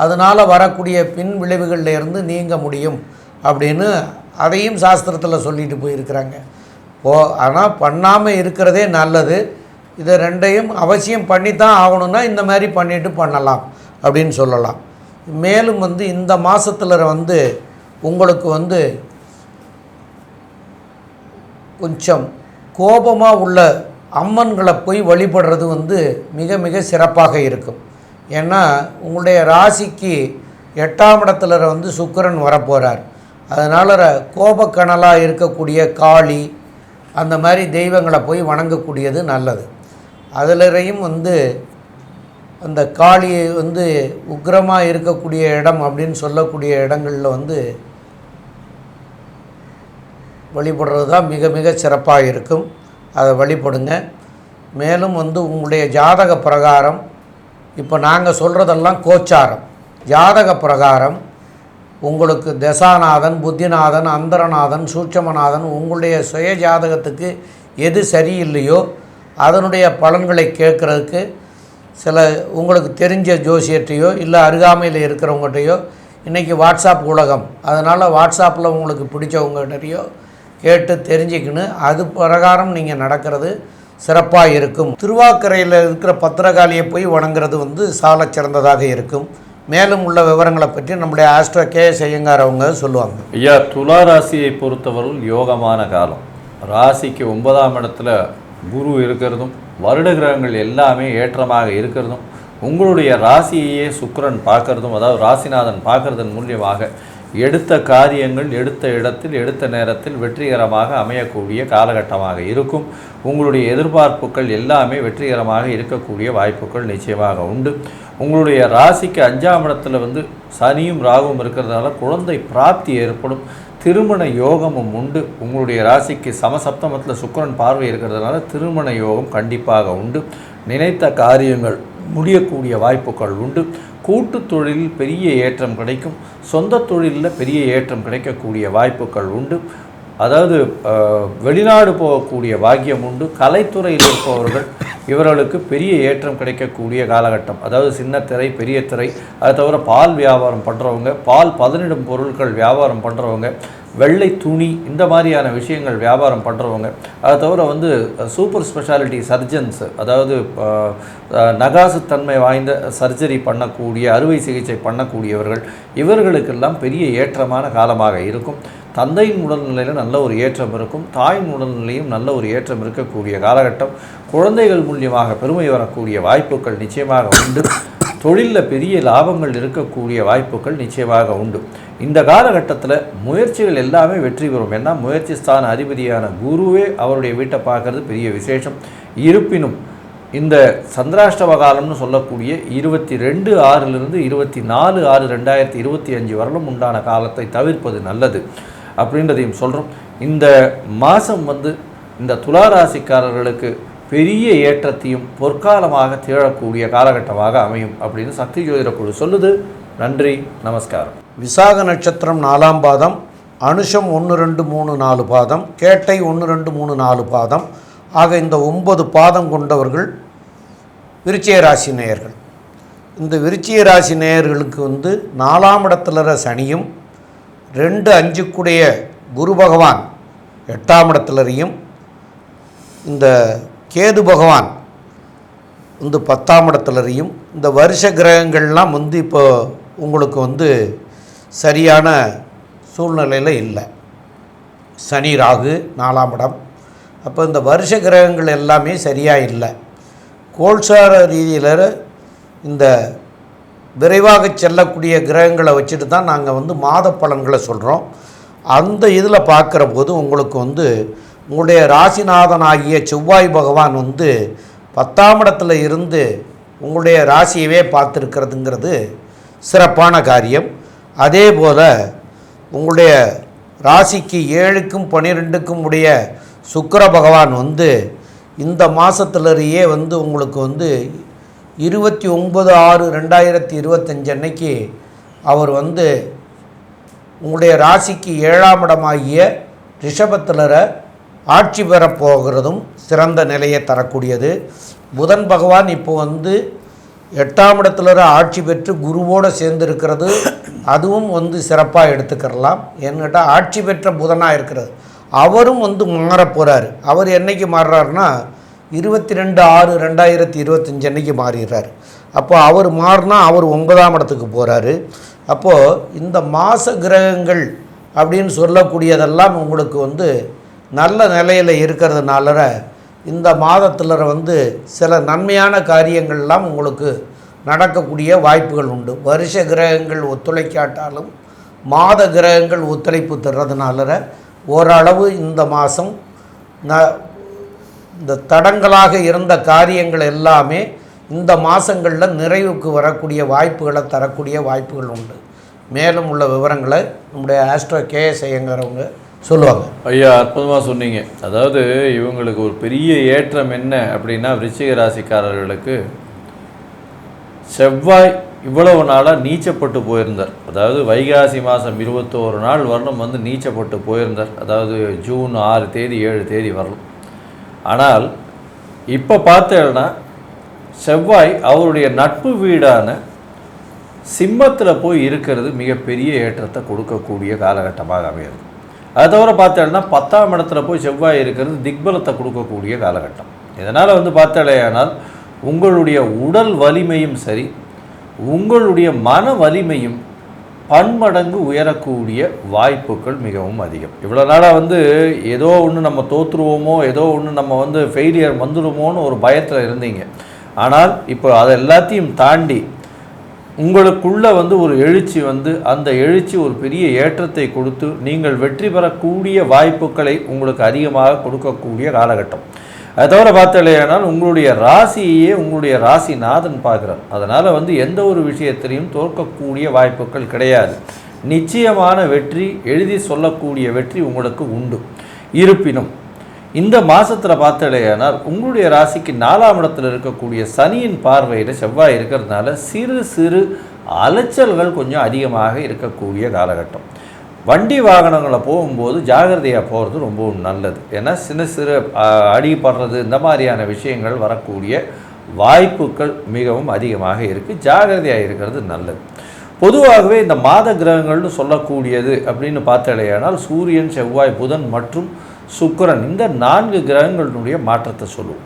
அதனால் வரக்கூடிய பின் விளைவுகளில் நீங்க முடியும் அப்படின்னு அதையும் சாஸ்திரத்தில் சொல்லிட்டு போயிருக்கிறாங்க. ஆனால் பண்ணாமல் இருக்கிறதே நல்லது. இதை ரெண்டையும் அவசியம் பண்ணித்தான் ஆகணும்னா இந்த மாதிரி பண்ணிவிட்டு பண்ணலாம் அப்படின்னு சொல்லலாம். மேலும் வந்து இந்த மாதத்தில் வந்து உங்களுக்கு வந்து கொஞ்சம் கோபமாக உள்ள அம்மன்களை போய் வழிபடுறது வந்து மிக மிக சிறப்பாக இருக்கும். ஏன்னா உங்களுடைய ராசிக்கு 8ஆம் இடத்துல வந்து சுக்கிரன் வரப்போகிறார். அதனால் கோபக்கணலாக இருக்கக்கூடிய காளி அந்த மாதிரி தெய்வங்களை போய் வணங்கக்கூடியது நல்லது. அதிலையும் வந்து அந்த காளி வந்து உக்கிரமாக இருக்கக்கூடிய இடம் அப்படின்னு சொல்லக்கூடிய இடங்களில் வந்து வழிபடுறது தான் மிக மிக சிறப்பாக இருக்கும். அதை வழிபடுங்க. மேலும் வந்து உங்களுடைய ஜாதக பிரகாரம், இப்போ நாங்கள் சொல்கிறதெல்லாம் கோச்சாரம், ஜாதக பிரகாரம் உங்களுக்கு தசாநாதன், புத்திநாதன், அந்தரநாதன், சூட்சமநாதன் உங்களுடைய சுய ஜாதகத்துக்கு எது சரியில்லையோ அதனுடைய பலன்களை கேட்குறதுக்கு சில உங்களுக்கு தெரிஞ்ச ஜோசியர்கிட்டையோ இல்லை அருகாமையில் இருக்கிறவங்ககிட்டையோ, இன்றைக்கி வாட்ஸ்அப் உலகம், அதனால் வாட்ஸ்அப்பில் உங்களுக்கு பிடிச்சவங்ககிட்டையோ கேட்டு தெரிஞ்சுக்கணும். அது பிரகாரம் நீங்கள் நடக்கிறது சிறப்பாக இருக்கும். திருவாக்கரையில் இருக்கிற பத்திரகாளியை போய் வணங்குறது வந்து சால சிறந்ததாக இருக்கும். மேலும் உள்ள விவரங்களை பற்றி நம்முடைய ஆஸ்ட்ரோ கேஎஸ் ஐயங்கார் அவங்க சொல்லுவாங்க. ஐயா, துலா ராசியை பொறுத்தவரையில் யோகமான காலம். ராசிக்கு 9ஆம் இடத்துல குரு இருக்கிறதும் வருட கிரகங்கள் எல்லாமே ஏற்றமாக இருக்கிறதும் உங்களுடைய ராசியையே சுக்கிரன் பார்க்கறதும், அதாவது ராசிநாதன் பார்க்கறதன் மூலியமாக எடுத்த காரியங்கள் எடுத்த இடத்தில் எடுத்த நேரத்தில் வெற்றிகரமாக அமையக்கூடிய காலகட்டமாக இருக்கும். உங்களுடைய எதிர்பார்ப்புகள் எல்லாமே வெற்றிகரமாக இருக்கக்கூடிய வாய்ப்புகள் நிச்சயமாக உண்டு. உங்களுடைய ராசிக்கு 5ஆம் இடத்துல சனியும் ராகுவும் இருக்கிறதுனால குழந்தை பிராப்தி ஏற்படும். திருமண யோகமும் உண்டு. உங்களுடைய ராசிக்கு சமசப்தமத்தில் சுக்கிரன் பார்வை இருக்கிறதுனால திருமண யோகம் கண்டிப்பாக உண்டு. நினைத்த காரியங்கள் முடியக்கூடிய வாய்ப்புகள் உண்டு. கூட்டு தொழிலில் பெரிய ஏற்றம் கிடைக்கும். சொந்த தொழிலில் பெரிய ஏற்றம் கிடைக்கக்கூடிய வாய்ப்புகள் உண்டு. அதாவது வெளிநாடு போகக்கூடிய பாக்கியம் உண்டு. கலைத்துறையில் இருப்பவர்கள் இவர்களுக்கு பெரிய ஏற்றம் கிடைக்கக்கூடிய காலகட்டம். அதாவது சின்ன திரை பெரிய திரை, அதை தவிர பால் வியாபாரம் பண்ணுறவங்க, பால் பதனிடும் பொருட்கள் வியாபாரம் பண்ணுறவங்க, வெள்ளை துணி இந்த மாதிரியான விஷயங்கள் வியாபாரம் பண்ணுறவங்க, அதை தவிர சூப்பர் ஸ்பெஷாலிட்டி சர்ஜன்ஸ், அதாவது நகாசுத்தன்மை வாய்ந்த சர்ஜரி பண்ணக்கூடிய அறுவை சிகிச்சை பண்ணக்கூடியவர்கள், இவர்களுக்கெல்லாம் பெரிய ஏற்றமான காலமாக இருக்கும். தந்தையின் உடல்நிலையில் நல்ல ஒரு ஏற்றம் இருக்கும். தாயின் உடல்நிலையும் நல்ல ஒரு ஏற்றம் இருக்கக்கூடிய காலகட்டம். குழந்தைகள் மூலியமாக பெருமை வரக்கூடிய வாய்ப்புகள் நிச்சயமாக உண்டு. தொழிலில் பெரிய லாபங்கள் இருக்கக்கூடிய வாய்ப்புகள் நிச்சயமாக உண்டு. இந்த காலகட்டத்தில் முயற்சிகள் எல்லாமே வெற்றி பெறும். ஏன்னா முயற்சி ஸ்தான அதிபதியான குருவே அவருடைய வீட்டை பார்க்கறது பெரிய விசேஷம். இருப்பினும் இந்த சந்திராஷ்டம காலம்னு சொல்லக்கூடிய 22/6 24/6/2025 வரலும் உண்டான காலத்தை தவிர்ப்பது நல்லது அப்படின்றதையும் சொல்கிறோம். இந்த மாதம் இந்த துளாராசிக்காரர்களுக்கு பெரிய ஏற்றத்தையும் பொற்காலமாக திகழக்கூடிய காலகட்டமாக அமையும் அப்படின்னு சக்தி ஜோதிட குழு சொல்லுது. நன்றி, நமஸ்காரம். விசாக நட்சத்திரம் 4ஆம் பாதம், அனுஷம் 1, 2, 3, 4 பாதம், கேட்டை 1, 2, 3, 4 பாதம் ஆக இந்த 9 பாதம் கொண்டவர்கள் விருச்சிக ராசி நேயர்கள். இந்த விருச்சிக ராசி நேயர்களுக்கு 4ஆம் இடத்துல சனியும் 2, 5 குரு பகவான் 8ஆம் இடத்துலரையும், இந்த கேது பகவான் 10ஆம் இடத்துலரையும், இந்த வருஷ கிரகங்கள்லாம் இப்போ உங்களுக்கு சரியான சூழ்நிலையில் இல்லை. சனி ராகு 4ஆம் இடம். அப்போ இந்த வருஷ கிரகங்கள் எல்லாமே சரியாக இல்லை. கோல்சார ரீதியில் இந்த விரைவாக செல்லக்கூடிய கிரகங்களை வச்சுட்டு தான் நாங்கள் மாத பலன்களை சொல்கிறோம். அந்த இதில் பார்க்குற போது உங்களுக்கு உங்களுடைய ராசிநாதனாகிய செவ்வாய் பகவான் 10ஆம் இடத்துல இருந்து உங்களுடைய ராசியவே பார்த்துருக்கிறதுங்கிறது சிறப்பான காரியம். அதே போல் உங்களுடைய ராசிக்கு 7க்கும் 12க்கும் உடைய சுக்கிர பகவான் இந்த மாதத்துலேயே உங்களுக்கு 29/6/2025 அன்னைக்கு அவர் உங்களுடைய ராசிக்கு 7ஆம் இடமாகிய ரிஷபத்தில் ஆட்சி பெறப்போகிறதும் சிறந்த நிலையை தரக்கூடியது. புதன் பகவான் இப்போ 8ஆம் இடத்துல ஆட்சி பெற்று குருவோடு சேர்ந்துருக்கிறது. அதுவும் சிறப்பாக எடுத்துக்கிறலாம். ஏன்னு கேட்டால் ஆட்சி பெற்ற புதனாக இருக்கிறது. அவரும் மாறப்போகிறார். அவர் என்றைக்கு மாறுறாருன்னா 22/6/2025 அன்னைக்கு மாறிடுறார். அப்போ அவர் மாறினா அவர் 9ஆம் இடத்துக்கு போகிறாரு. அப்போது இந்த மாத கிரகங்கள் அப்படின்னு சொல்லக்கூடியதெல்லாம் உங்களுக்கு நல்ல நிலையில் இருக்கிறதுனால இந்த மாதத்தில் சில நன்மையான காரியங்கள்லாம் உங்களுக்கு நடக்கக்கூடிய வாய்ப்புகள் உண்டு. வருஷ கிரகங்கள் ஒத்துழைக்காட்டாலும் மாத கிரகங்கள் ஒத்துழைப்பு தர்றதுனால ஓரளவு இந்த மாதம் இந்த தடங்களாக இருந்த காரியங்கள் எல்லாமே இந்த மாதங்களில் நிறைவுக்கு வரக்கூடிய வாய்ப்புகளை தரக்கூடிய வாய்ப்புகள் உண்டு. மேலும் உள்ள விவரங்களை நம்முடைய ஆஸ்ட்ரோ கேஎஸ் ஐயங்கிறவங்க சொல்லுவாங்க. ஐயா, அற்புதமாக சொன்னீங்க. அதாவது இவங்களுக்கு ஒரு பெரிய ஏற்றம் என்ன அப்படின்னா, விருச்சிக ராசிக்காரர்களுக்கு செவ்வாய் இவ்வளவு நாளாக நீச்சப்பட்டு போயிருந்தார். அதாவது வைகாசி மாதம் 21 நாள் வரணும் நீச்சப்பட்டு போயிருந்தார். அதாவது ஜூன் 6 தேதி 7 தேதி வரணும். ஆனால் இப்போ பார்த்தேன்னா செவ்வாய் அவருடைய நட்பு வீடான சிம்மத்தில் போய் இருக்கிறது மிகப்பெரிய ஏற்றத்தை கொடுக்கக்கூடிய காலகட்டமாக அமையாது. அதை தவிர பார்த்தேன்னா 10ஆம் இடத்துல போய் செவ்வாய் இருக்கிறது திக்பலத்தை கொடுக்கக்கூடிய காலகட்டம். இதனால் பார்த்தாலேயானால் உங்களுடைய உடல் வலிமையும் சரி, உங்களுடைய மன வலிமையும் பன்மடங்கு உயரக்கூடிய வாய்ப்புகள் மிகவும் அதிகம். இவ்வளோ நாளாக ஏதோ ஒன்று நம்ம தோற்றுருவோமோ, ஏதோ ஒன்று நம்ம ஃபெயிலியர் வந்துடுமோன்னு ஒரு பயத்தில் இருந்தீங்க. ஆனால் இப்போ அதை எல்லாத்தையும் தாண்டி உங்களுக்குள்ள ஒரு எழுச்சி அந்த எழுச்சி ஒரு பெரிய ஏற்றத்தை கொடுத்து நீங்கள் வெற்றி பெறக்கூடிய வாய்ப்புகளை உங்களுக்கு அதிகமாக கொடுக்கக்கூடிய காலகட்டம். அதை தவிர பார்த்தலையானால் உங்களுடைய ராசியையே உங்களுடைய ராசிநாதன் பார்க்குறார். அதனால் எந்த ஒரு விஷயத்திலையும் தோற்கக்கூடிய வாய்ப்புகள் கிடையாது. நிச்சயமான வெற்றி, எழுதி சொல்லக்கூடிய வெற்றி உங்களுக்கு உண்டு. இருப்பினும் இந்த மாதத்தில் பார்த்தலையானால் உங்களுடைய ராசிக்கு 4ஆம் இடத்தில் இருக்கக்கூடிய சனியின் பார்வையில் செவ்வாய் இருக்கிறதுனால சிறு சிறு அலைச்சல்கள் கொஞ்சம் அதிகமாக இருக்கக்கூடிய காலகட்டம். வண்டி வாகனங்களை போகும்போது ஜாகிரதையாக போகிறது ரொம்ப நல்லது. ஏன்னா சின்ன சிறு அடிபடுறது இந்த மாதிரியான விஷயங்கள் வரக்கூடிய வாய்ப்புகள் மிகவும் அதிகமாக இருக்குது. ஜாகிரதையாக இருக்கிறது நல்லது. பொதுவாகவே இந்த மாத கிரகங்கள்னு சொல்லக்கூடியது அப்படின்னு பார்த்தலையானால் சூரியன், செவ்வாய், புதன் மற்றும் சுக்கிரன், இந்த 4 கிரகங்களுடைய மாற்றத்தை சொல்லுவோம்.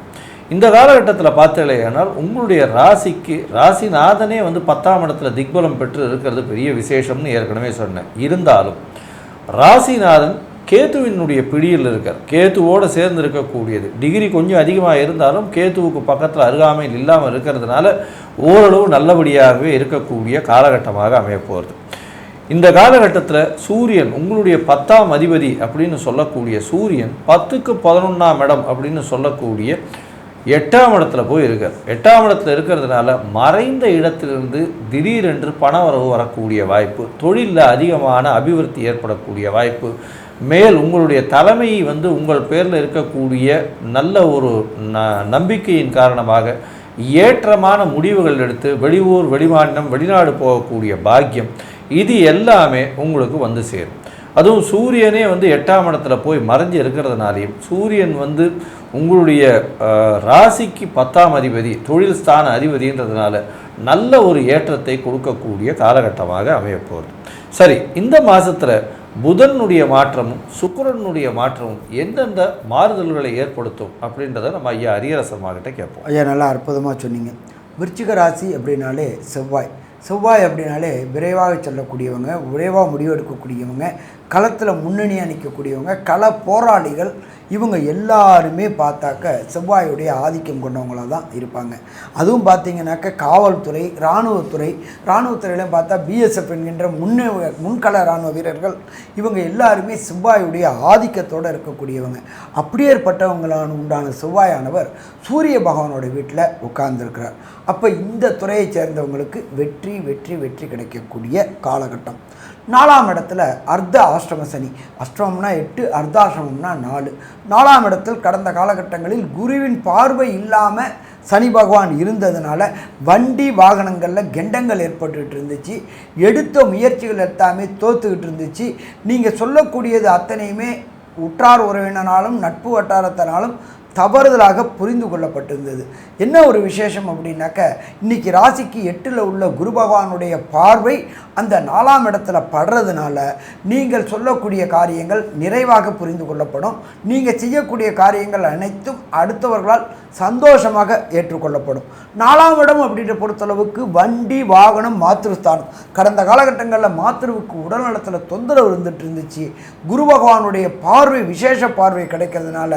இந்த காலகட்டத்தில் பார்த்தலையானால் உங்களுடைய ராசிக்கு ராசிநாதனே 10ஆம் இடத்துல திக்பலம் பெற்று இருக்கிறது பெரிய விசேஷம்னு ஏற்கனவே சொன்னேன். இருந்தாலும் ராசிநாதன் கேத்துவினுடைய பிடியில் இருக்கார். கேத்துவோடு சேர்ந்து இருக்கக்கூடியது. டிகிரி கொஞ்சம் அதிகமாக இருந்தாலும் கேத்துவுக்கு பக்கத்தில் அருகாமையில் இல்லாமல் இருக்கிறதுனால ஓரளவு நல்லபடியாகவே இருக்கக்கூடிய காலகட்டமாக அமையப்போகிறது. இந்த காலகட்டத்தில் சூரியன் உங்களுடைய 10ஆம் அதிபதி அப்படின்னு சொல்லக்கூடிய சூரியன் 10க்கு 11ஆம் இடம் அப்படின்னு சொல்லக்கூடிய 8ஆம் இடத்துல போய் இருக்கார். 8ஆம் இடத்துல இருக்கிறதுனால மறைந்த இடத்திலிருந்து திடீரென்று பணவரவு வரக்கூடிய வாய்ப்பு, தொழிலில் அதிகமான அபிவிருத்தி ஏற்படக்கூடிய வாய்ப்பு, மேல் உங்களுடைய தலைமை உங்கள் பேரில் இருக்கக்கூடிய நல்ல ஒரு நம்பிக்கையின் காரணமாக ஏற்றமான முடிவுகள் எடுத்து வெளியூர், வெளிமாநிலம், வெளிநாடு போகக்கூடிய பாக்கியம், இது எல்லாமே உங்களுக்கு சேரும். அதுவும் சூரியனே 8ஆம் இடத்துல போய் மறைஞ்சு இருக்கிறதுனாலையும் சூரியன் உங்களுடைய ராசிக்கு 10ஆம் அதிபதி, தொழில் ஸ்தான அதிபதின்றதுனால நல்ல ஒரு ஏற்றத்தை கொடுக்கக்கூடிய காலகட்டமாக அமையப்போகுது. சரி, இந்த மாதத்தில் புதனுடைய மாற்றமும் சுக்கிரனுடைய மாற்றமும் எந்தெந்த மாறுதல்களை ஏற்படுத்தும் அப்படின்றத நம்ம ஐயா அரியரசர்மாகிட்ட கேட்போம். ஐயா, நல்லா அற்புதமாக சொன்னீங்க. விருச்சிக ராசி அப்படின்னாலே செவ்வாய் அப்படின்னாலே விரைவாக செல்லக்கூடியவங்க, விரைவாக முடிவெடுக்கக்கூடியவங்க, களத்தில் முன்னணியாக நிற்கக்கூடியவங்க, கள போராளிகள், இவங்க எல்லாருமே பார்த்தாக்க செவ்வாயுடைய ஆதிக்கம் கொண்டவங்களாக தான் இருப்பாங்க. அதுவும் பார்த்திங்கனாக்க காவல்துறை, இராணுவத்துறையிலும் பார்த்தா பிஎஸ்எஃப் என்கின்ற முன்கள இராணுவ வீரர்கள், இவங்க எல்லாருமே செவ்வாயுடைய ஆதிக்கத்தோடு இருக்கக்கூடியவங்க. அப்படியேற்பட்டவங்களான உண்டான செவ்வாயானவர் சூரிய பகவானோட வீட்டில் உட்கார்ந்துருக்கிறார். அப்போ இந்த துறையை சேர்ந்தவங்களுக்கு வெற்றி வெற்றி வெற்றி கிடைக்கக்கூடிய காலகட்டம். 4ஆம் இடத்துல அர்த்த ஆஷ்டம சனி, அஷ்டமம்னா 8, அர்த்தாஷ்டமம்னா 4. 4ஆம் இடத்தில் கடந்த காலகட்டங்களில் குருவின் பார்வை இல்லாமல் சனி பகவான் இருந்ததுனால வண்டி வாகனங்களில் கெண்டங்கள் ஏற்பட்டுக்கிட்டு இருந்துச்சு. எடுத்த முயற்சிகள் எல்லாமே தோத்துக்கிட்டு இருந்துச்சு. நீங்கள் சொல்லக்கூடியது அத்தனையுமே உற்றார் உறவினராலும் நட்பு வட்டாரத்தினாலும் தவறுதலாக புரிந்து கொள்ளப்பட்டிருந்தது. என்ன ஒரு விசேஷம் அப்படின்னாக்க, இன்றைக்கி ராசிக்கு 8ல் உள்ள குரு பகவானுடைய பார்வை அந்த 4ஆம் இடத்துல படுறதுனால நீங்கள் சொல்லக்கூடிய காரியங்கள் நிறைவாக புரிந்து கொள்ளப்படும். நீங்கள் செய்யக்கூடிய காரியங்கள் அனைத்தும் அடுத்தவர்களால் சந்தோஷமாக ஏற்றுக்கொள்ளப்படும். 4ஆம் இடம் அப்படின்ற பொறுத்தளவுக்கு வண்டி வாகனம் மாத்திருஸ்தானம். கடந்த காலகட்டங்களில் மாத்திருவுக்கு உடல் நலத்தில் தொந்தரவு இருந்துச்சு. குரு பகவானுடைய பார்வை, விசேஷ பார்வை கிடைக்கிறதுனால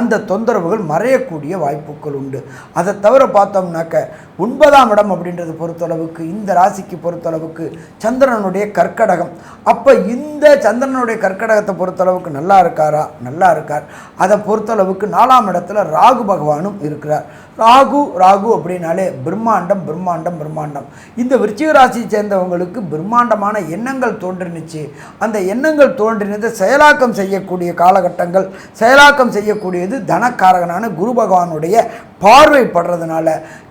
அந்த தொந்தரவுகள் மறையக்கூடிய வாய்ப்புகள் உண்டு. அதை தவிர பார்த்தோம்னாக்க 9ஆம் இடம் அப்படின்றது பொறுத்தளவுக்கு இந்த ராசிக்கு பொறுத்தளவுக்கு சந்திரனுடைய கர்க்கடகம். அப்போ இந்த சந்திரனுடைய கர்க்கடகத்தை பொறுத்தளவுக்கு நல்லா இருக்காரா? நல்லா இருக்கார். அதை பொறுத்தளவுக்கு 4ஆம் இடத்துல ராகு பகவானும் இருக்கிறார். ராகு அப்படின்னாலே பிரம்மாண்டம். இந்த விருச்சிக ராசியை சேர்ந்தவங்களுக்கு பிரம்மாண்டமான எண்ணங்கள் தோன்றினுச்சு. அந்த எண்ணங்கள் தோன்றினதை செயலாக்கம் செய்யக்கூடிய காலகட்டங்கள், செயலாக்கம் செய்யக்கூடியது தனக்காரகனான குரு பகவானுடைய பார்வைப்படுறதுனால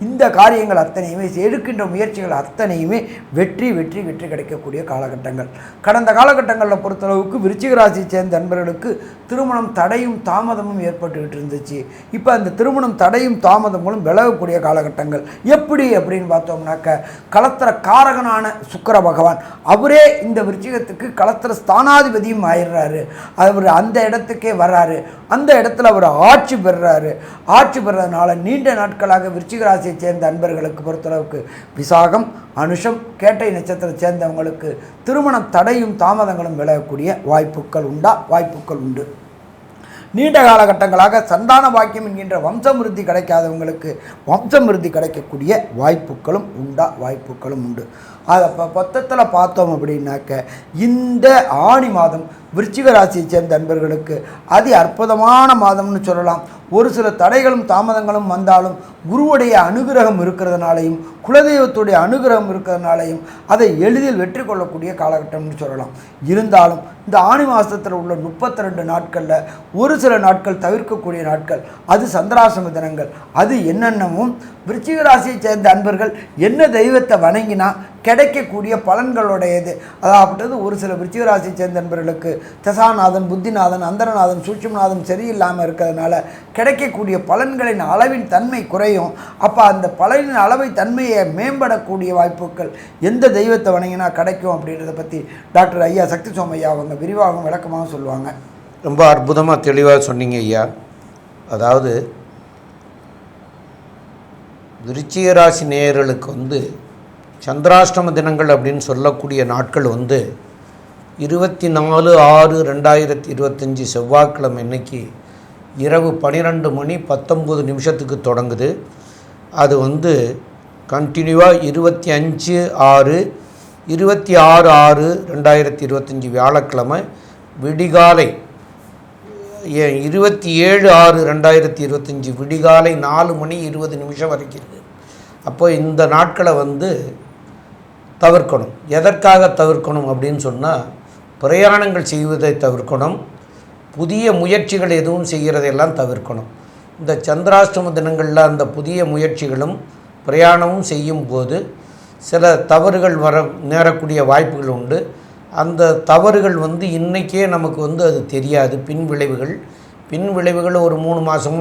இந்த காரியங்கள் அத்தனையுமே, எடுக்கின்ற முயற்சிகள் அத்தனையுமே வெற்றி வெற்றி வெற்றி கிடைக்கக்கூடிய காலகட்டங்கள். கடந்த காலகட்டங்களில் பொறுத்தளவுக்கு விருச்சிக ராசியை சேர்ந்த நண்பர்களுக்கு திருமணம் தடையும் தாமதமும் ஏற்பட்டுக்கிட்டு இருந்துச்சு. இப்போ அந்த திருமணம் தடையும் தாமதங்களும் விலகக்கூடிய காலகட்டங்கள். எப்படி அப்படின்னு பார்த்தோம்னாக்க, களத்திர காரகனான சுக்கிர பகவான் அவரே இந்த விருச்சிகத்துக்கு களத்திர ஸ்தானாதிபதியும் ஆயிடுறாரு. அவர் அந்த இடத்துக்கே வர்றாரு. அந்த இடத்துல அவர் ஆட்சி பெறுறாரு. ஆட்சி பெறதுனால நீண்ட நாட்களாக விருச்சிக ராசியை சேர்ந்த அன்பர்களுக்கு பொறுத்தளவுக்கு விசாகம், அனுஷம், கேட்டை நட்சத்திரத்தை சேர்ந்தவங்களுக்கு திருமண தடையும் தாமதங்களும் விலகக்கூடிய வாய்ப்புகள் உண்டு. நீண்ட காலகட்டங்களாக சந்தான பாக்கியம் என்கின்ற வம்சமிருத்தி கிடைக்காதவங்களுக்கு வம்சமிருத்தி கிடைக்கக்கூடிய வாய்ப்புகளும் உண்டு. அதை மொத்தத்தில் பார்த்தோம் அப்படின்னாக்க இந்த ஆணி மாதம் விருச்சிக ராசியை சேர்ந்த அன்பர்களுக்கு அதி அற்புதமான மாதம்னு சொல்லலாம். ஒரு சில தடைகளும் தாமதங்களும் வந்தாலும் குருவுடைய அனுகிரகம் இருக்கிறதுனாலையும் குலதெய்வத்துடைய அனுகிரகம் இருக்கிறதுனாலையும் அதை எளிதில் வெற்றி கொள்ளக்கூடிய காலகட்டம்னு சொல்லலாம். இருந்தாலும் இந்த ஆணி மாதத்தில் உள்ள 32 நாட்களில் ஒரு சில நாட்கள் தவிர்க்கக்கூடிய நாட்கள், அது சந்திராசிரம தினங்கள். அது என்னென்னவும் விருச்சிக ராசியை சேர்ந்த அன்பர்கள் என்ன தெய்வத்தை வணங்கினா கிடைக்கக்கூடிய பலன்களுடையது. அதாவது ஒரு சில விருச்சிக ராசியை சேர்ந்த அன்பர்களுக்கு தசாநாதன், புத்திநாதன், அந்தரநாதன், சூட்சுமநாதன் சரியில்லாமல் இருக்கிறதுனால கிடைக்கக்கூடிய பலன்களின் அளவின் தன்மை குறையும். அப்போ அந்த பலனின் அளவை தன்மையை மேம்படக்கூடிய வாய்ப்புகள் எந்த தெய்வத்தை வணங்கினா கிடைக்கும் அப்படின்றத பற்றி டாக்டர் ஐயா சக்தி சோமையா அவங்க விரிவாகவும் விளக்கமாக சொல்லுவாங்க. ரொம்ப அற்புதமாக தெளிவாக சொன்னீங்க ஐயா. அதாவது விருச்சிக ராசி நேயர்களுக்கு சந்திராஷ்டம தினங்கள் அப்படின்னு சொல்லக்கூடிய நாட்கள் 24/6/2025 செவ்வாய்க்கிழமை இன்னைக்கு இரவு 12 மணி 19 நிமிஷத்துக்கு தொடங்குது. அது கண்டினியூவாக 26/6/2025 வியாழக்கிழமை விடிகாலை 27/6/2025 விடிகாலை 4 மணி 20 நிமிஷம் வரைக்கும் இருக்குது. அப்போ இந்த நாட்களை தவிர்க்கணும். எதற்காக தவிர்க்கணும் அப்படின்னு சொன்னால், பிரயாணங்கள் செய்வதை தவிர்க்கணும், புதிய முயற்சிகள் எதுவும் செய்கிறதையெல்லாம் தவிர்க்கணும். இந்த சந்திராஷ்டம தினங்களில் அந்த புதிய முயற்சிகளும் பிரயாணமும் செய்யும் போது சில தவறுகள் நேரக்கூடிய வாய்ப்புகள் உண்டு. அந்த தவறுகள் இன்றைக்கே நமக்கு அது தெரியாது. பின் விளைவுகள் ஒரு 3 மாதமோ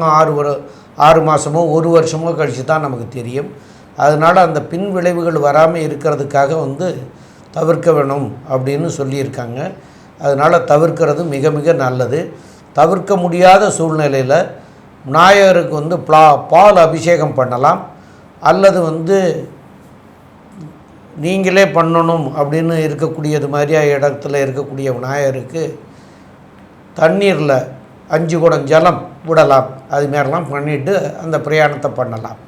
6 மாதமோ 1 வருஷமோ கழித்து தான் நமக்கு தெரியும். அதனால் அந்த பின் விளைவுகள் வராமல் இருக்கிறதுக்காக தவிர்க்க வேணும் அப்படின்னு சொல்லியிருக்காங்க. அதனால் தவிர்க்கிறது மிக மிக நல்லது. தவிர்க்க முடியாத சூழ்நிலையில் விநாயகருக்கு பால் அபிஷேகம் பண்ணலாம். அல்லது நீங்களே பண்ணணும் அப்படின்னு இருக்கக்கூடியது மாதிரியா இடத்துல இருக்கக்கூடிய விநாயகருக்கு தண்ணீரில் 5 குடம் ஜலம் விடலாம். அதுமாரிலாம் பண்ணிவிட்டு அந்த பிரயாணத்தை பண்ணலாம்,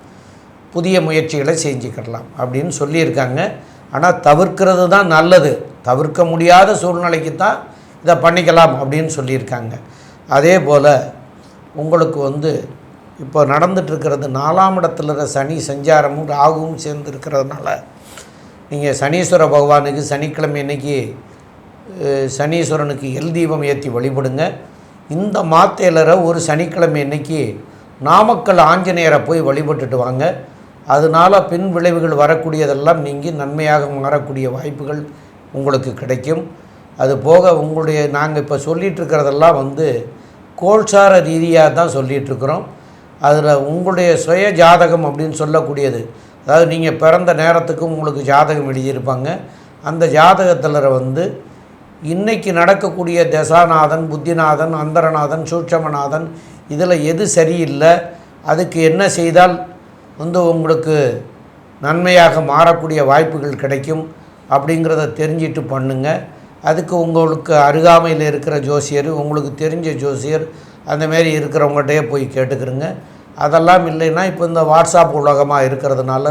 புதிய முயற்சிகளை செஞ்சுக்கிடலாம் அப்படின்னு சொல்லியிருக்காங்க. ஆனால் தவிர்க்கிறது தான் நல்லது. தவிர்க்க முடியாத சூழ்நிலைக்கு தான் இதை பண்ணிக்கலாம் அப்படின்னு சொல்லியிருக்காங்க. அதே போல் உங்களுக்கு இப்போ நடந்துகிட்ருக்கிறது 4ஆம் இடத்துல சனி சஞ்சாரமும் ராகுவும் சேர்ந்து இருக்கிறதுனால நீங்கள் சனீஸ்வர பகவானுக்கு சனிக்கிழமை அன்னைக்கு சனீஸ்வரனுக்கு எல் தீபம் ஏற்றி வழிபடுங்க. இந்த மாத்தேலரை ஒரு சனிக்கிழமை அன்னைக்கு நாமக்கல் ஆஞ்சநேயரை போய் வழிபட்டுட்டு வாங்க. அதனால் பின் விளைவுகள் வரக்கூடியதெல்லாம் நீங்கி நன்மையாக மாறக்கூடிய வாய்ப்புகள் உங்களுக்கு கிடைக்கும். அது போக நாங்கள் இப்போ சொல்லிகிட்ருக்கிறதெல்லாம் கோல்சார ரீதியாக தான் சொல்லிகிட்ருக்குறோம். அதில் உங்களுடைய சுய ஜாதகம் அப்படின்னு சொல்லக்கூடியது, அதாவது நீங்கள் பிறந்த நேரத்துக்கு உங்களுக்கு ஜாதகம் எழுதியிருப்பாங்க. அந்த ஜாதகத்தில் இன்றைக்கி நடக்கக்கூடிய தசாநாதன், புத்திநாதன், அந்தரநாதன், சூட்சமநாதன் இதில் எது சரியில்லை, அதுக்கு என்ன செய்தால் உங்களுக்கு நன்மையாக மாறக்கூடிய வாய்ப்புகள் கிடைக்கும் அப்படிங்கிறத தெரிஞ்சிட்டு பண்ணுங்கள். அதுக்கு உங்களுக்கு அருகாமையில் இருக்கிற ஜோசியர், உங்களுக்கு தெரிஞ்ச ஜோசியர் அந்தமாரி இருக்கிறவங்கள்டையே போய் கேட்டுக்கிறங்க. அதெல்லாம் இல்லைன்னா இப்போ இந்த வாட்ஸ்அப் உலகமாக இருக்கிறதுனால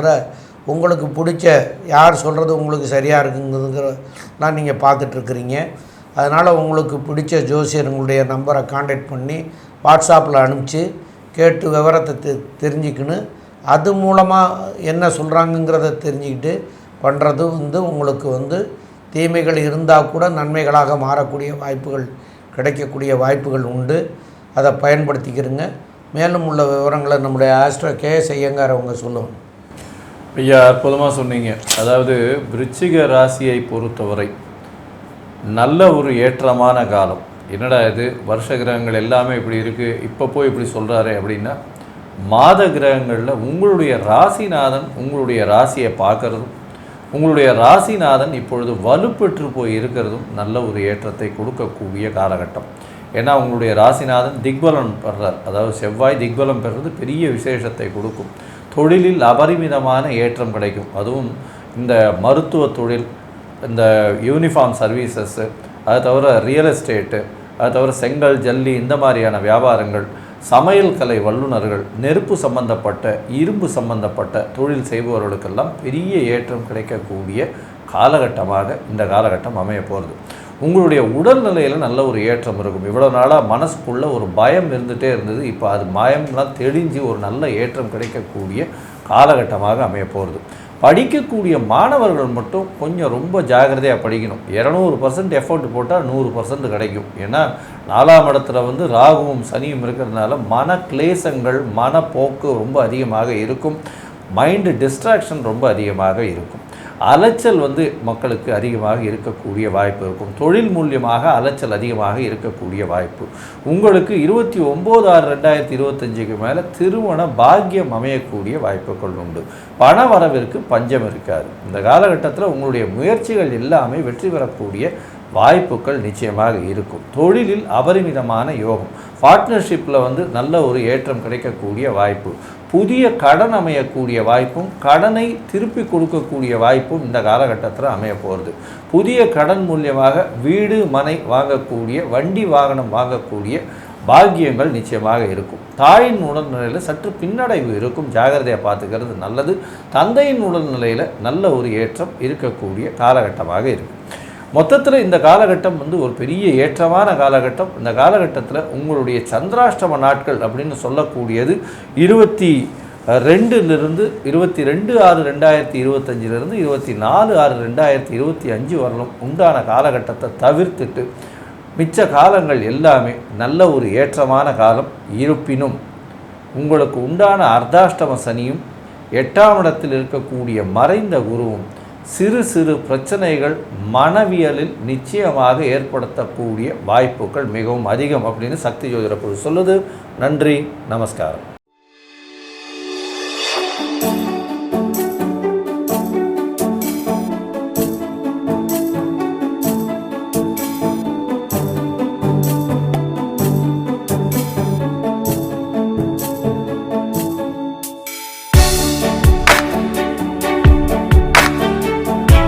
உங்களுக்கு பிடிச்ச யார் சொல்கிறது உங்களுக்கு சரியாக இருக்குங்கிறதுலாம் நீங்கள் பார்த்துட்ருக்குறீங்க. அதனால் உங்களுக்கு பிடிச்ச ஜோசியருங்களுடைய நம்பரை காண்டாக்ட் பண்ணி வாட்ஸ்அப்பில் அனுப்பிச்சு கேட்டு விவரத்தை தெரிஞ்சுக்கணும். அது மூலமாக என்ன சொல்கிறாங்கங்கிறத தெரிஞ்சுக்கிட்டு பண்ணுறது உங்களுக்கு தீமைகள் இருந்தால் கூட நன்மைகளாக மாறக்கூடிய வாய்ப்புகள் கிடைக்கக்கூடிய வாய்ப்புகள் உண்டு. அதை பயன்படுத்திக்கிறங்க. மேலும் உள்ள விவரங்களை நம்முடைய ஆஸ்ட்ரோ கேஎஸ் ஐயங்கார் அவங்க சொல்லுவோம். ஐயா, அற்புதமாக சொன்னீங்க. அதாவது விருச்சிக ராசியை பொறுத்தவரை நல்ல ஒரு ஏற்றமான காலம். என்னடா இது, வருஷ கிரகங்கள் எல்லாமே இப்படி இருக்குது, இப்போ போய் இப்படி சொல்கிறாரு அப்படின்னா, மாத கிரகங்களில் உங்களுடைய ராசிநாதன் உங்களுடைய ராசியை பார்க்குறதும், உங்களுடைய ராசிநாதன் இப்பொழுது வலுப்பெற்று போய் இருக்கிறதும் நல்ல ஒரு ஏற்றத்தை கொடுக்கக்கூடிய காலகட்டம். ஏன்னா உங்களுடைய ராசிநாதன் திக்பலம் பெறார். அதாவது செவ்வாய் திக்பலம் பெறுறது பெரிய விசேஷத்தை கொடுக்கும். தொழிலில் அபரிமிதமான ஏற்றம் கிடைக்கும். அதுவும் இந்த மருத்துவ தொழில், இந்த யூனிஃபார்ம் சர்வீசஸ்ஸு, அது தவிர ரியல் எஸ்டேட்டு, அது தவிர செங்கல், ஜல்லி இந்த மாதிரியான வியாபாரங்கள், சமையல் கலை வல்லுநர்கள், நெருப்பு சம்பந்தப்பட்ட, இரும்பு சம்பந்தப்பட்ட தொழில் செய்பவர்களுக்கெல்லாம் பெரிய ஏற்றம் கிடைக்கக்கூடிய காலகட்டமாக இந்த காலகட்டம் அமைய போகிறது. உங்களுடைய உடல்நிலையில் நல்ல ஒரு ஏற்றம் இருக்கும். இவ்வளோ நாளாக மனசுக்குள்ளே ஒரு பயம் இருந்துகிட்டே இருந்தது. இப்போ அது பயம்லாம் தெளிஞ்சு ஒரு நல்ல ஏற்றம் கிடைக்கக்கூடிய காலகட்டமாக அமைய போகிறது. படிக்கக்கூடிய மாணவர்கள் மட்டும் கொஞ்சம் ரொம்ப ஜாகிரதையாக படிக்கணும். 200% எஃபர்ட் போட்டால் 100% கிடைக்கும். ஏன்னா 4ஆம் இடத்துல ராகுவும் சனியும் இருக்கிறதுனால மன கிளேசங்கள், மனப்போக்கு ரொம்ப அதிகமாக இருக்கும். மைண்டு டிஸ்ட்ராக்ஷன் ரொம்ப அதிகமாக இருக்கும். அலைச்சல் மக்களுக்கு அதிகமாக இருக்கக்கூடிய வாய்ப்பு இருக்கும். தொழில் மூலியமாக அலைச்சல் அதிகமாக இருக்கக்கூடிய வாய்ப்பு. உங்களுக்கு 29/6/2025 மேலே திருமண பாக்கியம் அமையக்கூடிய வாய்ப்புகள் உண்டு. பண வரவிற்கு பஞ்சம் இருக்காது. இந்த காலகட்டத்தில் உங்களுடைய முயற்சிகள் எல்லாமே வெற்றி பெறக்கூடிய வாய்ப்புகள் நிச்சயமாக இருக்கும். தொழிலில் அபரிமிதமான யோகம். பார்ட்னர்ஷிப்பில் நல்ல ஒரு ஏற்றம் கிடைக்கக்கூடிய வாய்ப்பு. புதிய கடன் அமையக்கூடிய வாய்ப்பும், கடனை திருப்பி கொடுக்கக்கூடிய வாய்ப்பும் இந்த காலகட்டத்தில் அமைய போகிறது. புதிய கடன் மூலியமாக வீடு, மனை வாங்கக்கூடிய, வண்டி வாகனம் வாங்கக்கூடிய பாக்கியங்கள் நிச்சயமாக இருக்கும். தாயின் உடல்நிலையில் சற்று பின்னடைவு இருக்கும். ஜாகிரதையாக பார்த்துக்கிறது நல்லது. தந்தையின் உடல்நிலையில் நல்ல ஒரு ஏற்றம் இருக்கக்கூடிய காலகட்டமாக இருக்குது. மொத்தத்தில் இந்த காலகட்டம் ஒரு பெரிய ஏற்றமான காலகட்டம். இந்த காலகட்டத்தில் உங்களுடைய சந்திராஷ்டம நாட்கள் அப்படின்னு சொல்லக்கூடியது 22 22/6/2025 24/6/2025 வரலும் உண்டான காலகட்டத்தை தவிர்த்துட்டு மிச்ச காலங்கள் எல்லாமே நல்ல ஒரு ஏற்றமான காலம். இருப்பினும் உங்களுக்கு உண்டான அர்த்தாஷ்டம சனியும் 8ஆம் இடத்தில் இருக்கக்கூடிய மறைந்த குருவும் சிறு சிறு பிரச்சனைகள் மனவியலில் நிச்சயமாக ஏற்படுத்தக்கூடிய வாய்ப்புகள் மிகவும் அதிகம் அப்படின்னு சக்தி ஜோதிட குழு சொல்லுது. நன்றி, நமஸ்காரம்.